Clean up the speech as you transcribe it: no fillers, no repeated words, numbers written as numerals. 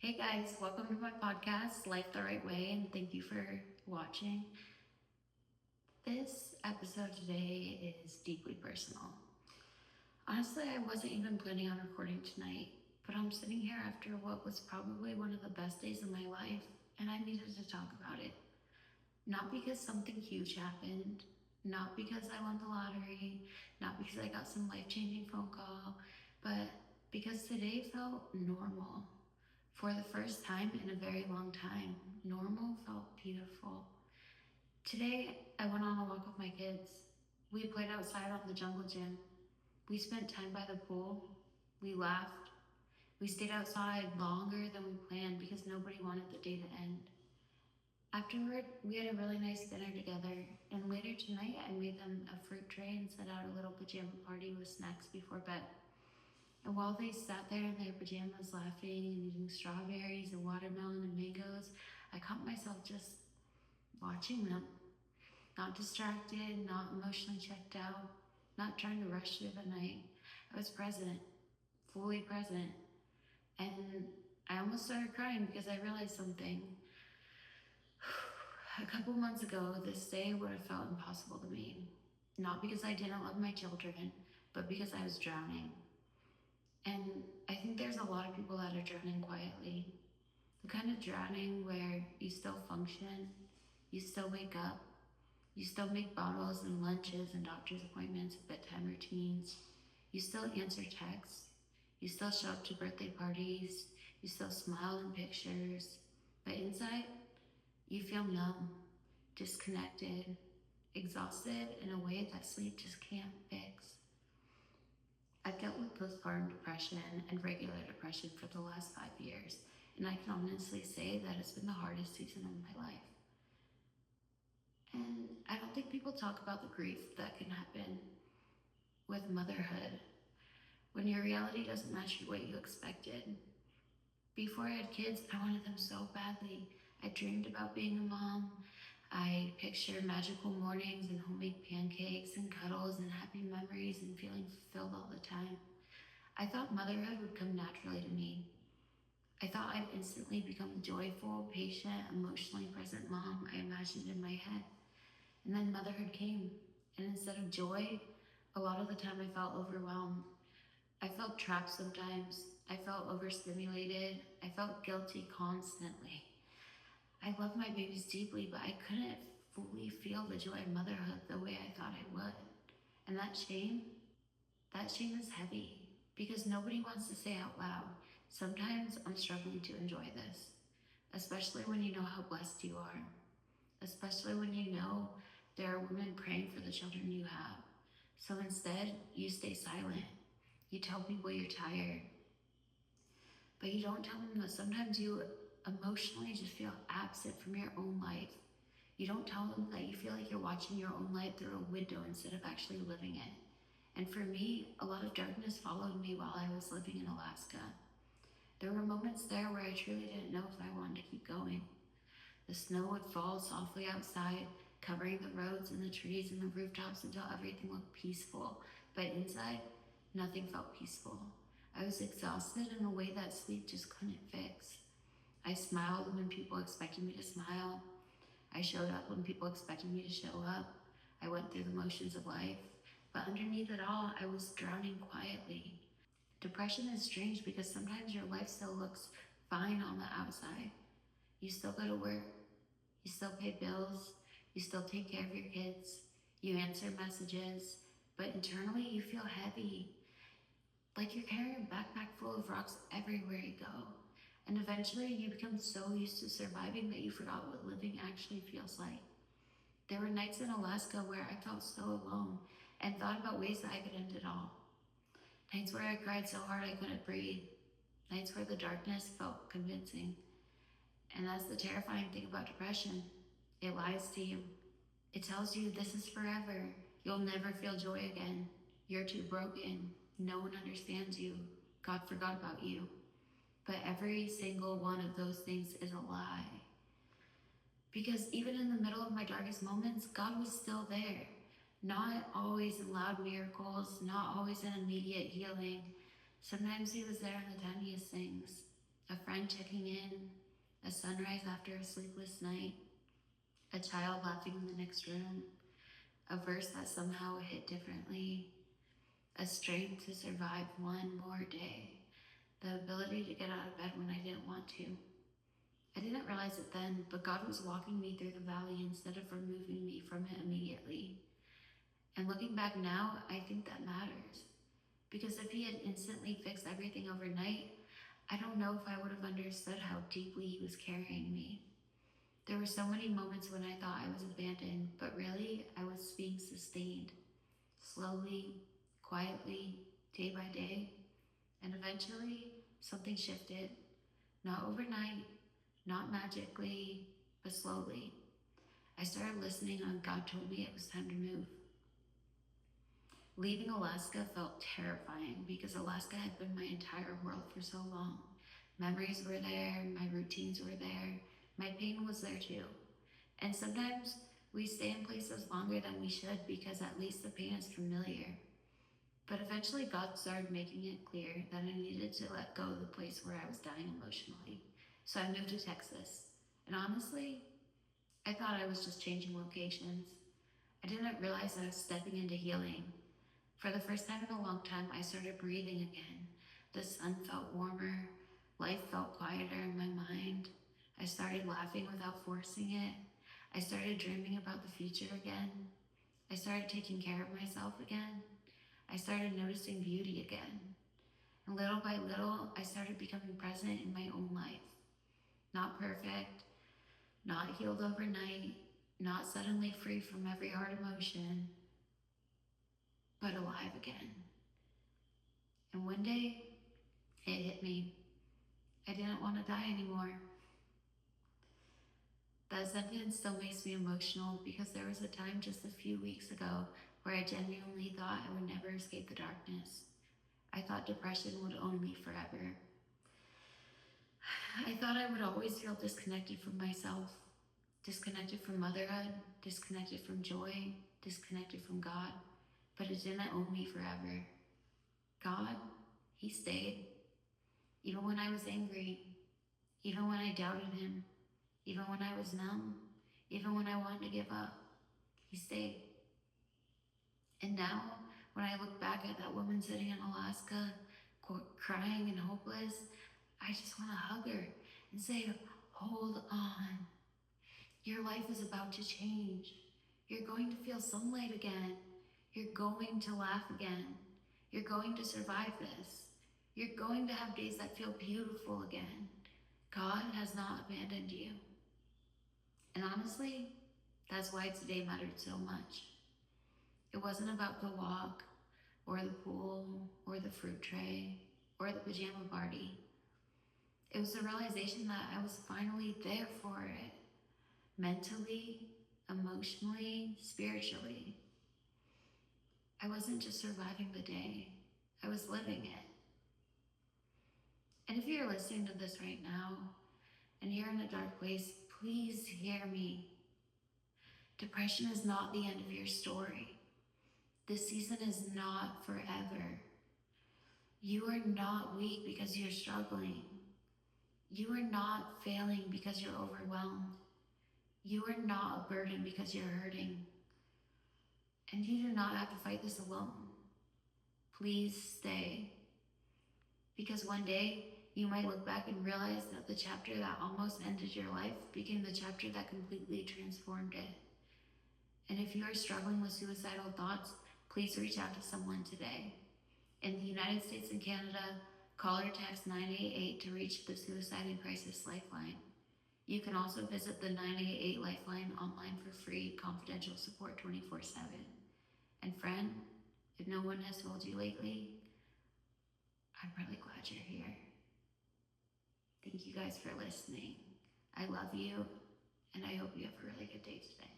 Hey guys, welcome to my podcast, Life the Right Way, and thank you for watching. This episode today is deeply personal. Honestly, I wasn't even planning on recording tonight, but I'm sitting here after what was probably one of the best days of my life, and I needed to talk about it. Not because something huge happened, not because I won the lottery, not because I got some life changing phone call, but because today felt normal. For the first time in a very long time, normal felt beautiful. Today, I went on a walk with my kids. We played outside on the jungle gym. We spent time by the pool. We laughed. We stayed outside longer than we planned because nobody wanted the day to end. Afterward, we had a really nice dinner together, and later tonight, I made them a fruit tray and set out a little pajama party with snacks before bed. And while they sat there in their pajamas laughing and eating strawberries and watermelon and mangoes, I caught myself just watching them. Not distracted, not emotionally checked out, not trying to rush through the night. I was present, fully present. And I almost started crying because I realized something. A couple months ago, this day would have felt impossible to me. Not because I didn't love my children, but because I was drowning. And I think there's a lot of people that are drowning quietly. The kind of drowning where you still function, you still wake up, you still make bottles and lunches and doctor's appointments and bedtime routines. You still answer texts. You still show up to birthday parties. You still smile in pictures. But inside, you feel numb, disconnected, exhausted in a way that sleep just can't fix. I've dealt with postpartum depression and regular depression for the last 5 years, and I can honestly say that it's been the hardest season of my life. And I don't think people talk about the grief that can happen with motherhood when your reality doesn't match what you expected. Before I had kids, I wanted them so badly. I dreamed about being a mom. I pictured magical mornings and homemade pancakes and cuddles and happy memories and feeling fulfilled all the time. I thought motherhood would come naturally to me. I thought I'd instantly become the joyful, patient, emotionally present mom I imagined in my head. And then motherhood came, and instead of joy, a lot of the time I felt overwhelmed. I felt trapped sometimes. I felt overstimulated. I felt guilty constantly. I love my babies deeply, but I couldn't fully feel the joy of motherhood the way I thought I would. And that shame is heavy because nobody wants to say out loud, sometimes I'm struggling to enjoy this, especially when you know how blessed you are, especially when you know there are women praying for the children you have. So instead, you stay silent. You tell people you're tired, but you don't tell them that sometimes you emotionally just feel absent from your own life. You don't tell them that you feel like you're watching your own life through a window instead of actually living it. And for me, a lot of darkness followed me while I was living in Alaska. There were moments there where I truly didn't know if I wanted to keep going. The snow would fall softly outside, covering the roads and the trees and the rooftops until everything looked peaceful. But inside, nothing felt peaceful. I was exhausted in a way that sleep just couldn't fix. I smiled when people expected me to smile. I showed up when people expected me to show up. I went through the motions of life. But underneath it all, I was drowning quietly. Depression is strange because sometimes your life still looks fine on the outside. You still go to work. You still pay bills. You still take care of your kids. You answer messages. But internally, you feel heavy. Like you're carrying a backpack full of rocks everywhere you go. And eventually you become so used to surviving that you forgot what living actually feels like. There were nights in Alaska where I felt so alone and thought about ways that I could end it all. Nights where I cried so hard I couldn't breathe. Nights where the darkness felt convincing. And that's the terrifying thing about depression. It lies to you. It tells you this is forever. You'll never feel joy again. You're too broken. No one understands you. God forgot about you. But every single one of those things is a lie. Because even in the middle of my darkest moments, God was still there. Not always in loud miracles, not always in immediate healing. Sometimes He was there in the tiniest things. a friend checking in, a sunrise after a sleepless night, a child laughing in the next room, a verse that somehow hit differently, a strength to survive one more day, the ability to get out of bed when I didn't want to. I didn't realize it then, but God was walking me through the valley instead of removing me from it immediately. And looking back now, I think that matters. Because if he had instantly fixed everything overnight, I don't know if I would have understood how deeply he was carrying me. There were so many moments when I thought I was abandoned, but really I was being sustained. Slowly, quietly, day by day. And eventually, something shifted. Not overnight, not magically, but slowly. I started listening when God told me it was time to move. Leaving Alaska felt terrifying because Alaska had been my entire world for so long. Memories were there, my routines were there, my pain was there too. And sometimes we stay in places longer than we should because at least the pain is familiar. But eventually God started making it clear that I needed to let go of the place where I was dying emotionally. So I moved to Texas. And honestly, I thought I was just changing locations. I didn't realize I was stepping into healing. For the first time in a long time, I started breathing again. The sun felt warmer. Life felt quieter in my mind. I started laughing without forcing it. I started dreaming about the future again. I started taking care of myself again. I started noticing beauty again. And little by little, I started becoming present in my own life. Not perfect, not healed overnight, not suddenly free from every hard emotion, but alive again. And one day, it hit me. I didn't want to die anymore. That sentence still makes me emotional because there was a time just a few weeks ago where I genuinely thought I would never escape the darkness. I thought depression would own me forever. I thought I would always feel disconnected from myself, disconnected from motherhood, disconnected from joy, disconnected from God, but it didn't own me forever. God, he stayed, even when I was angry, even when I doubted him, even when I was numb, even when I wanted to give up, he stayed. And now, when I look back at that woman sitting in Alaska, crying and hopeless, I just want to hug her and say, hold on. Your life is about to change. You're going to feel sunlight again. You're going to laugh again. You're going to survive this. You're going to have days that feel beautiful again. God has not abandoned you. And honestly, that's why today mattered so much. It wasn't about the walk, or the pool, or the fruit tray, or the pajama party. It was the realization that I was finally there for it. Mentally, emotionally, spiritually. I wasn't just surviving the day, I was living it. And if you're listening to this right now, and you're in a dark place, please hear me. Depression is not the end of your story. This season is not forever. You are not weak because you're struggling. You are not failing because you're overwhelmed. You are not a burden because you're hurting. And you do not have to fight this alone. Please stay. Because one day, you might look back and realize that the chapter that almost ended your life became the chapter that completely transformed it. And if you are struggling with suicidal thoughts, please reach out to someone today. In the United States and Canada, call or text 988 to reach the Suicide and Crisis Lifeline. You can also visit the 988 Lifeline online for free confidential support 24/7. And friend, if no one has told you lately, I'm really glad you're here. Thank you guys for listening. I love you, and I hope you have a really good day today.